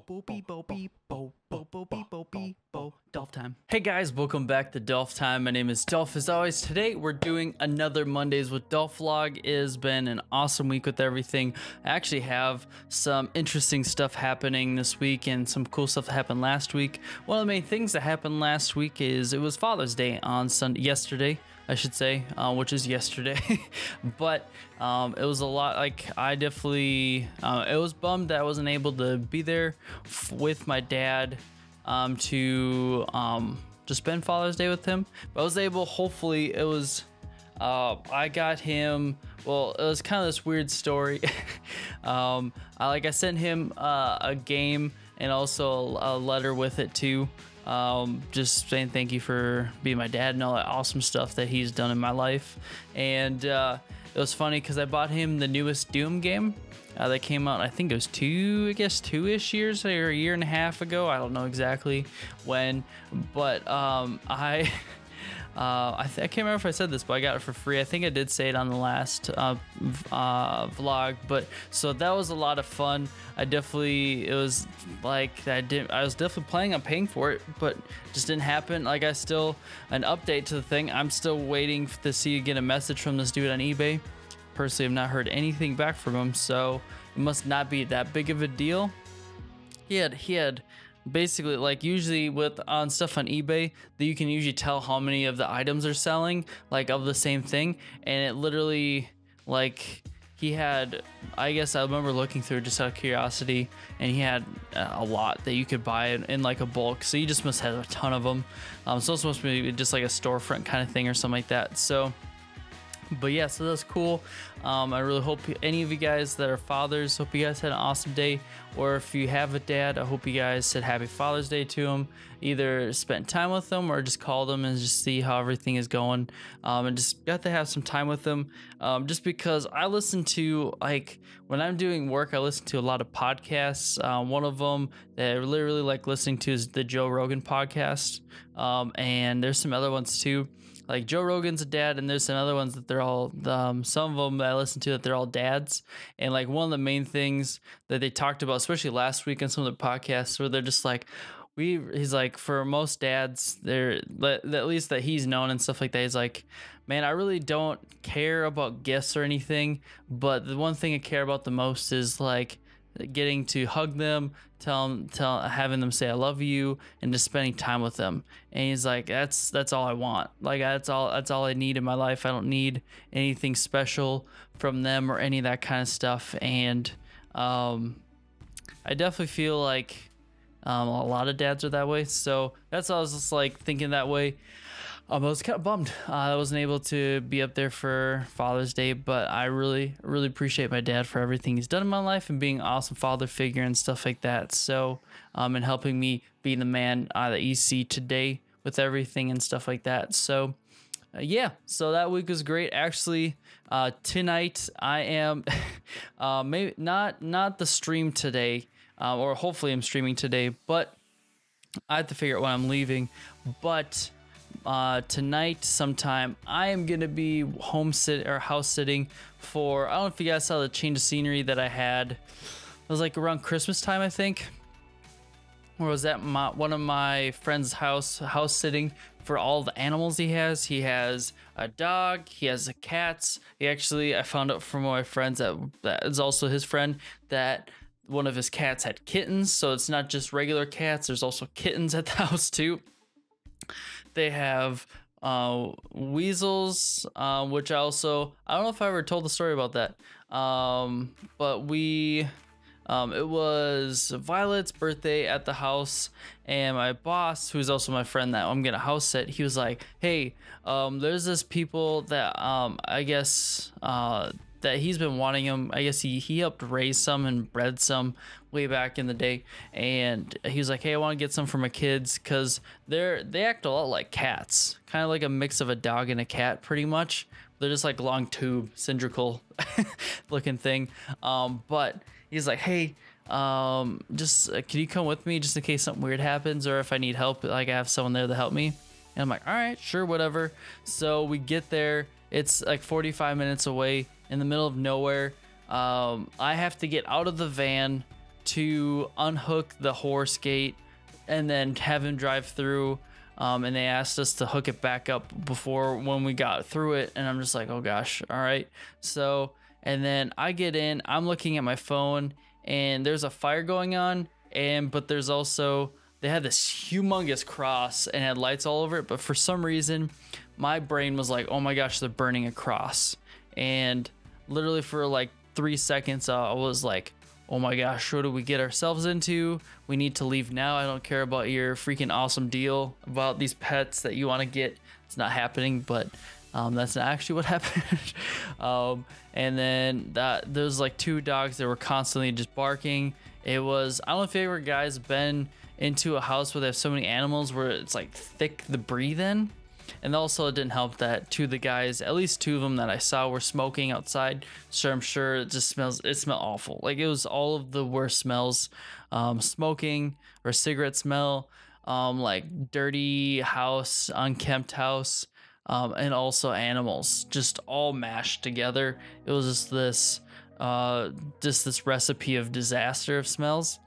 Dolph time. Hey guys, welcome back to Dolph time. My name is Dolph. As always, today we're doing another Mondays with Dolph vlog. It has been an awesome week with everything. I actually have some interesting stuff happening this week and some cool stuff that happened last week. One of the main things that happened last week is it was Father's Day on yesterday, I should say, which is yesterday. But it was a lot. Like, I definitely it was bummed that I wasn't able to be there with my dad to spend Father's Day with him. But I was able, hopefully it was I got him, well, it was kind of this weird story. I sent him a game and also a letter with it too, just saying thank you for being my dad and all that awesome stuff that he's done in my life. And it was funny because I bought him the newest Doom game that came out, I think it was two-ish years or a year and a half ago. I don't know exactly when, but I can't remember if I said this, but I got it for free. I think I did say it on the last vlog, but so that was a lot of fun. I was definitely planning on paying for it, but just didn't happen. Like, an update to the thing. I'm still waiting to get a message from this dude on eBay. Personally, I've not heard anything back from him, so it must not be that big of a deal. He had basically, like, usually on stuff on eBay that you can usually tell how many of the items are selling, like, of the same thing, and it literally, like, he had, I guess I remember looking through just out of curiosity, and he had a lot that you could buy in like a bulk, so you just must have a ton of them. So it's supposed to be just like a storefront kind of thing or something like that. So but yeah, so that's cool. I really hope any of you guys that are fathers, hope you guys had an awesome day. Or if you have a dad, I hope you guys said happy Father's Day to him. Either spent time with them or just called them and just see how everything is going. And just got to have some time with them. Just because I listen to, like, when I'm doing work, I listen to a lot of podcasts. One of them that I really like listening to is the Joe Rogan podcast. And there's some other ones too. Like, Joe Rogan's a dad, and there's some other ones that they're all, some of them that I listen to that they're all dads. And like, one of the main things that they talked about, especially last week on some of the podcasts, where they're just like, he's like, for most dads, at least that he's known and stuff like that, he's like, man, I really don't care about gifts or anything, but the one thing I care about the most is like getting to hug them, having them say I love you, and just spending time with them. And he's like, that's all I want. Like, that's all I need in my life. I don't need anything special from them or any of that kind of stuff. And I definitely feel like a lot of dads are that way. So that's why I was just like thinking that way. I was kind of bummed I wasn't able to be up there for Father's Day, but I really appreciate my dad for everything he's done in my life and being an awesome father figure and stuff like that. So, and helping me be the man that you see today with everything and stuff like that. So, yeah, so that week was great. Actually, tonight I am, maybe not the stream today, or hopefully I'm streaming today, but I have to figure out when I'm leaving. But tonight sometime I am gonna be house sitting for, I don't know if you guys saw the change of scenery that I had. It was like around Christmas time, I think, where I was at one of my friend's house sitting for all the animals he has. He has a dog, he has cats. I found out from one of my friends that is also his friend that one of his cats had kittens. So it's not just regular cats, there's also kittens at the house too. They have weasels, which I don't know if I ever told the story about that, but it was Violet's birthday at the house, and my boss, who's also my friend that I'm gonna house sit, he was like, hey, there's this people that I guess that he's been wanting him. I guess he helped raise some and bred some way back in the day, and he was like, hey, I want to get some for my kids because they act a lot like cats, kind of like a mix of a dog and a cat, pretty much. They're just like long tube cylindrical looking thing, but he's like, hey, just can you come with me just in case something weird happens, or if I need help, like I have someone there to help me. And I'm like, all right, sure, whatever. So we get there. It's like 45 minutes away in the middle of nowhere. I have to get out of the van to unhook the horse gate and then have him drive through. And they asked us to hook it back up before when we got through it. And I'm just like, oh gosh, all right. So, and then I get in, I'm looking at my phone and there's a fire going on. But there's also, they had this humongous cross and had lights all over it. But for some reason, my brain was like, oh my gosh, they're burning a cross. And literally for like 3 seconds, I was like, oh my gosh, what do we get ourselves into? We need to leave now. I don't care about your freaking awesome deal about these pets that you want to get. It's not happening, but that's not actually what happened. And then there's like 2 dogs that were constantly just barking. It was, I don't know if you ever guys been into a house where they have so many animals where it's like thick the breathe in. And also it didn't help that 2 of the guys, at least 2 of them that I saw, were smoking outside. So I'm sure it smelled awful. Like it was all of the worst smells, smoking or cigarette smell, like dirty house, unkempt house, and also animals, just all mashed together. It was just this recipe of disaster of smells.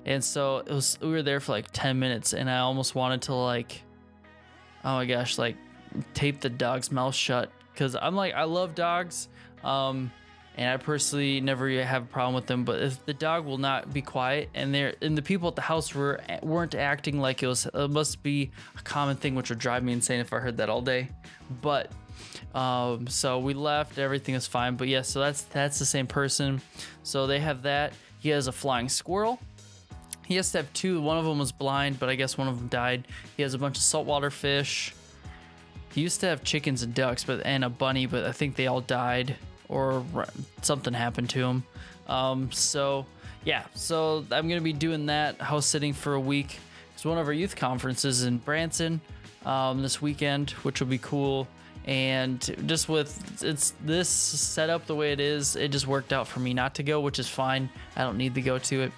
And so we were there for like 10 minutes and I almost wanted to like, oh my gosh, like tape the dog's mouth shut, because I'm like, I love dogs, and I personally never have a problem with them, but if the dog will not be quiet and the people at the house weren't acting like it must be a common thing, which would drive me insane if I heard that all day. But so we left, everything is fine. But yeah, so that's the same person. So they have that. He has a flying squirrel. He has to have 2. One of them was blind, but I guess one of them died. He has a bunch of saltwater fish. He used to have chickens and ducks, and a bunny, but I think they all died or something happened to him. So yeah, so I'm gonna be doing that, house sitting for a week. It's one of our youth conferences in Branson this weekend, which will be cool. And just with this setup the way it is, it just worked out for me not to go, which is fine. I don't need to go to it.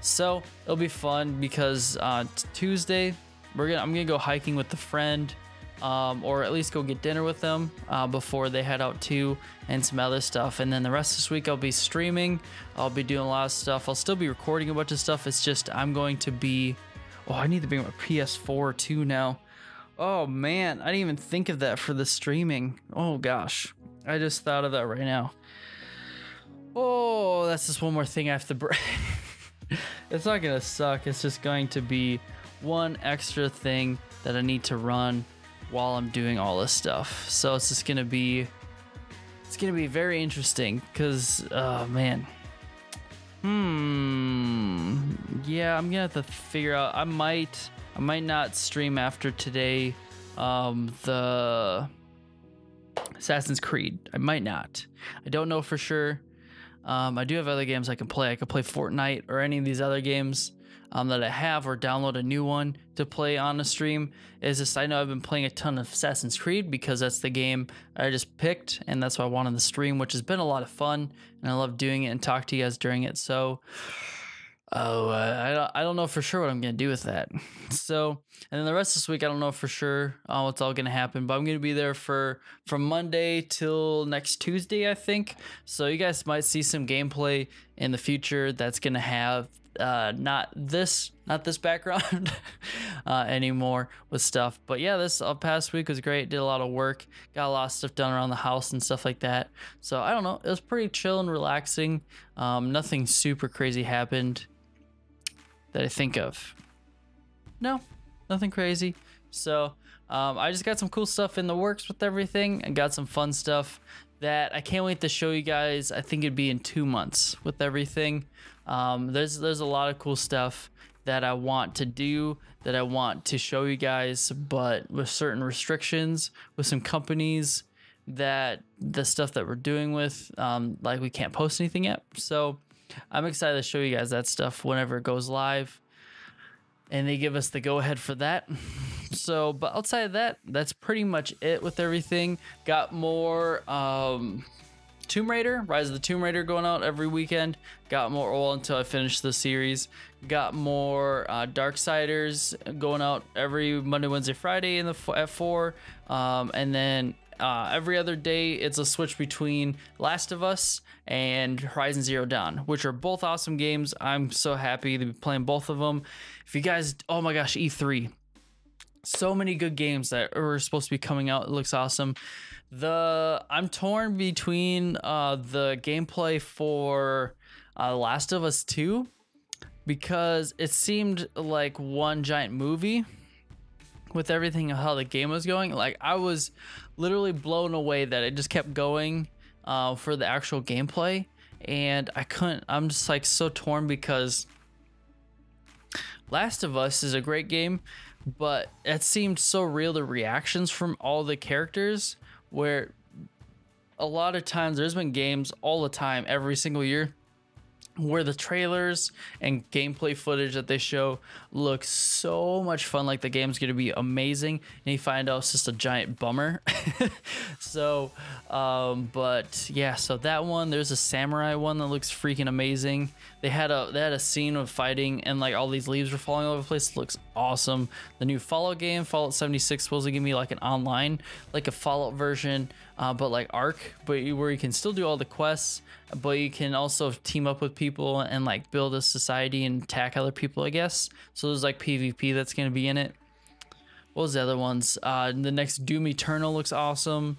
So it'll be fun because Tuesday I'm gonna go hiking with a friend, or at least go get dinner with them before they head out too, and some other stuff. And then the rest of this week I'll be streaming. I'll be doing a lot of stuff. I'll still be recording a bunch of stuff. It's just I'm going to be, I need to bring my PS4 too now. Oh man, I didn't even think of that for the streaming. Oh gosh, I just thought of that right now. Oh, that's just one more thing I have to bring. It's not gonna suck. It's just going to be one extra thing that I need to run while I'm doing all this stuff. So it's just gonna be, very interesting because, oh man. Yeah, I'm gonna have to figure out. I might not stream after today. The Assassin's Creed. I might not. I don't know for sure. I do have other games I can play. I could play Fortnite or any of these other games that I have, or download a new one to play on the stream. Is just, I know I've been playing a ton of Assassin's Creed because that's the game I just picked, and that's why I wanted the stream, which has been a lot of fun, and I love doing it and talk to you guys during it. So I don't know for sure what I'm gonna do with that. So, and then the rest of this week I don't know for sure what's all gonna happen, but I'm gonna be there from Monday till next Tuesday, I think. So you guys might see some gameplay in the future that's gonna have not this background anymore with stuff. But yeah, this past week was great. Did a lot of work, got a lot of stuff done around the house and stuff like that. So I don't know, it was pretty chill and relaxing. Nothing super crazy happened that I think of. No, nothing crazy. So I just got some cool stuff in the works with everything, and got some fun stuff that I can't wait to show you guys. I think it'd be in 2 months with everything. There's a lot of cool stuff that I want to do, that I want to show you guys, but with certain restrictions with some companies, that the stuff that we're doing with, like we can't post anything yet. So I'm excited to show you guys that stuff whenever it goes live and they give us the go ahead for that. So, but outside of that, that's pretty much it with everything. Got more Tomb Raider, Rise of the Tomb Raider going out every weekend. Got more oil until I finish the series. Got more Darksiders going out every Monday, Wednesday, Friday at 4. And then every other day it's a switch between Last of Us and Horizon Zero Dawn, which are both awesome games. I'm so happy to be playing both of them. If you guys, oh my gosh, E3, so many good games that are supposed to be coming out. It looks awesome. I'm torn between the gameplay for Last of Us 2, because it seemed like one giant movie with everything of how the game was going. Like, I was literally blown away that it just kept going for the actual gameplay, and I'm just like so torn, because Last of Us is a great game, but it seemed so real, the reactions from all the characters, where a lot of times there's been games all the time, every single year, where the trailers and gameplay footage that they show looks so much fun, like the game's gonna be amazing, and you find out it's just a giant bummer. So but yeah, so that one, there's a samurai one that looks freaking amazing. They had a scene of fighting and like all these leaves were falling all over the place. It looks awesome. The new Fallout game, Fallout 76, supposed to give me like an online, like a Fallout version, but like Ark, but where you can still do all the quests, but you can also team up with people and like build a society and attack other people, I guess. So there's like PvP that's going to be in it. What was the other ones? The next Doom Eternal looks awesome,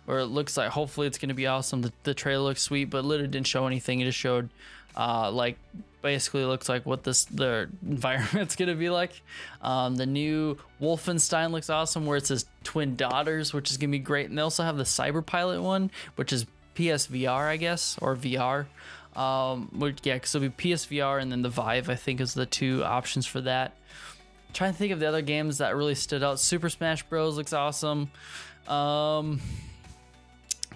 or it looks like, hopefully it's going to be awesome. The trailer looks sweet, but literally didn't show anything. It just showed like basically looks like what the environment's going to be like. The new Wolfenstein looks awesome, where it says twin daughters, which is going to be great. And they also have the Cyber Pilot one, which is PSVR, I guess, or VR. Yeah, because it'll be PSVR and then the Vive, I think, is the two options for that. I'm trying to think of the other games that really stood out. Super Smash Bros looks awesome.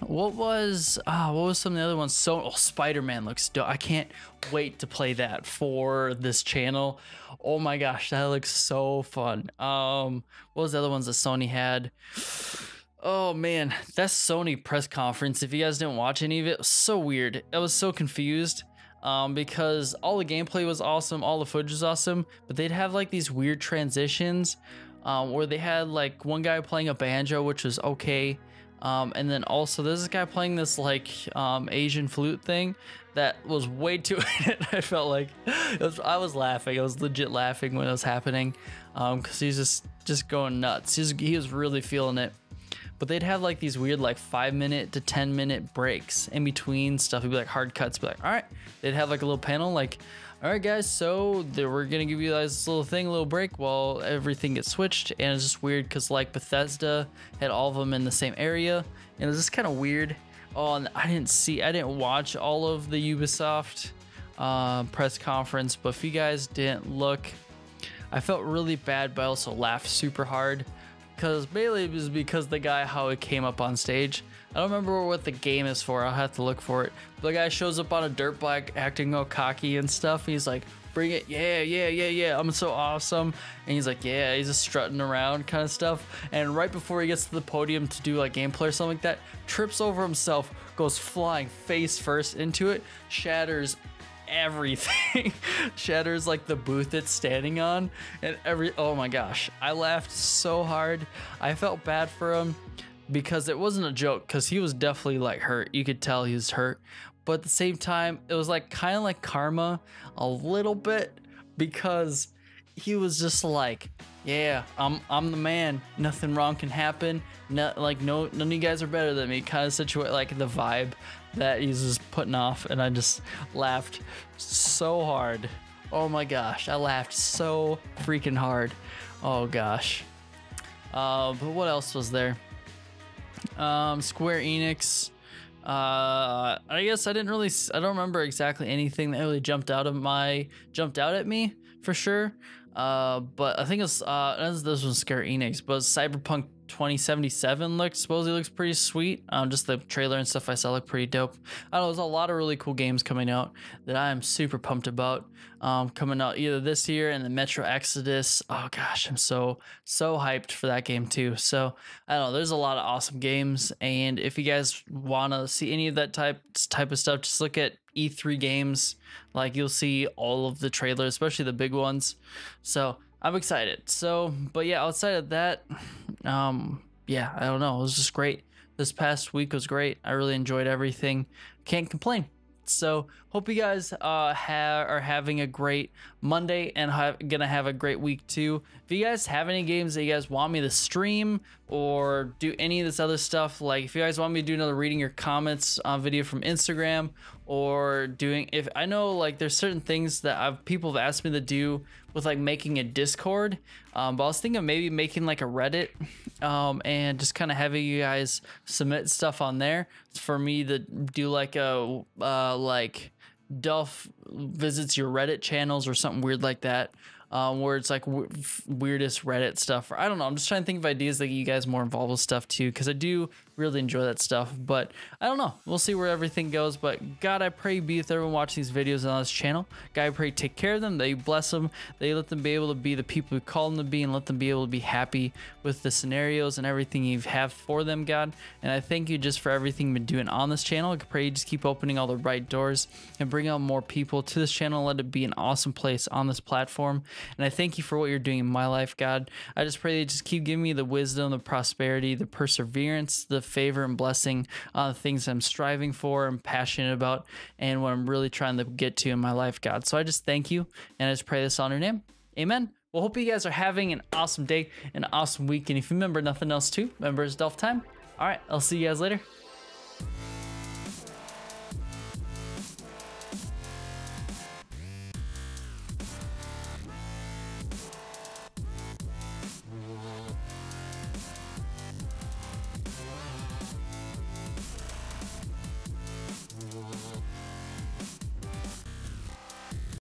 What was some of the other ones? So Spider-Man looks dope. I can't wait to play that for this channel. Oh my gosh, that looks so fun. What was the other ones that Sony had? Oh man, that Sony press conference, if you guys didn't watch any of it, was so weird. I was so confused because all the gameplay was awesome, all the footage was awesome, but they'd have like these weird transitions where they had like one guy playing a banjo, which was okay. And then also there's this guy playing this like Asian flute thing that was way too I felt like I was laughing. I was legit laughing when it was happening because he's just going nuts. He was really feeling it. But they'd have like these weird like 5-minute to 10-minute breaks in between stuff. It'd be like hard cuts. Be like, all right. They'd have like a little panel like, all right, guys, so we're going to give you guys this little thing, a little break while everything gets switched. And it's just weird because like Bethesda had all of them in the same area. And it was just kind of weird. Oh, and I didn't watch all of the Ubisoft press conference. But if you guys didn't look, I felt really bad, but I also laughed super hard. Because mainly it was because the guy, how it came up on stage. I don't remember what the game is for. I'll have to look for it. But the guy shows up on a dirt bike acting all cocky and stuff. He's like, bring it. Yeah. I'm so awesome. And he's like, yeah, he's just strutting around kind of stuff. And right before he gets to the podium to do like gameplay or something like that, trips over himself, goes flying face first into it, shatters everything. Shatters like the booth it's standing on, and oh my gosh, I laughed so hard. I felt bad for him because it wasn't a joke, because he was definitely like hurt. You could tell he was hurt, but at the same time it was like kind of like karma a little bit, because he was just like, yeah, I'm the man, nothing wrong can happen, none of you guys are better than me kind of situation, like the vibe that he's just putting off. And I just laughed so hard. Oh my gosh, I laughed so freaking hard. Oh gosh. But what else was there? Square Enix. I guess I don't remember exactly anything that really jumped out at me for sure. But I think this was Square Enix, but Cyberpunk 2077 supposedly looks pretty sweet. Just the trailer and stuff I saw looked pretty dope. I don't know, there's a lot of really cool games coming out that I am super pumped about. Coming out either this year, and the Metro Exodus. Oh gosh, I'm so hyped for that game too. So I don't know, there's a lot of awesome games, and if you guys want to see any of that type of stuff, just look at E3 games. Like, you'll see all of the trailers, especially the big ones. So I'm excited. So, but yeah, outside of that, yeah, I don't know. It was just great This past week was great. I really enjoyed everything. Can't complain. So hope you guys are having a great Monday and gonna have a great week too. If you guys have any games that you guys want me to stream or do any of this other stuff, like if you guys want me to do another reading your comments video from Instagram, or doing, if I know like there's certain things that people have asked me to do with like making a Discord, but I was thinking of maybe making like a Reddit, and just kind of having you guys submit stuff on there for me to do like a like Dolph visits your Reddit channels or something weird like that, where it's like weirdest Reddit stuff. Or I don't know. I'm just trying to think of ideas that get you guys more involved with stuff too, because I do really enjoy that stuff. But I don't know. We'll see where everything goes. But God, I pray be with everyone watching these videos on this channel. God, I pray take care of them. They bless them. They let them be able to be the people who call them to be, and let them be able to be happy with the scenarios and everything you have for them, God. And I thank you just for everything you've been doing on this channel. I pray you just keep opening all the right doors and bring out more people to this channel and let it be an awesome place on this platform. And I thank you for what you're doing in my life, God. I just pray that you just keep giving me the wisdom, the prosperity, the perseverance, the favor and blessing on the things I'm striving for and passionate about, and what I'm really trying to get to in my life, God. So I just thank you, and I just pray this on your name. Amen. Well, hope you guys are having an awesome day, an awesome week. And if you remember nothing else too, remember it's Dolph time. All right, I'll see you guys later.